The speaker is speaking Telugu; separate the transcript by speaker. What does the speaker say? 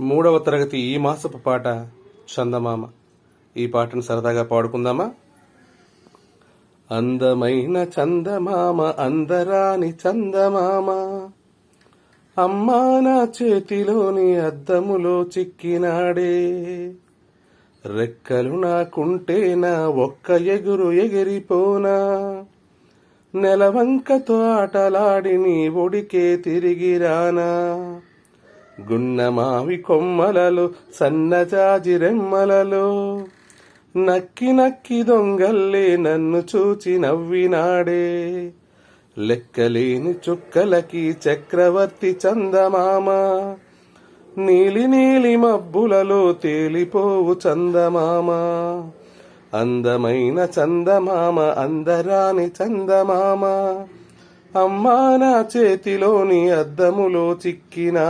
Speaker 1: మూడవ తరగతి ఈ మాసపు పాట చందమామ. ఈ పాటను సరదాగా పాడుకుందామా? అందమైన చందమామ, అందరాని చందమామ, అమ్మా నా చేతిలోని అద్దములో చిక్కినాడే. రెక్కలు నాకుంటే నా ఒక్క ఎగురు ఎగిరిపోనా, నెలవంకతో ఆటలాడి నీ ఒడికే తిరిగిరానా. గున్నమావి కొమ్మలలో సన్నజాజి రెమ్మలలో నక్కి నక్కి దొంగల్లే నన్ను చూచి నవ్వినాడే. లెక్కలేని చుక్కలకి చక్రవర్తి చందమామ, నీలి నీలి మబ్బులలో తేలిపోవు చందమామ. అందమైన చందమామ, అందరాని చందమామ, అమ్మా నా చేతిలోని అద్దములో చిక్కిన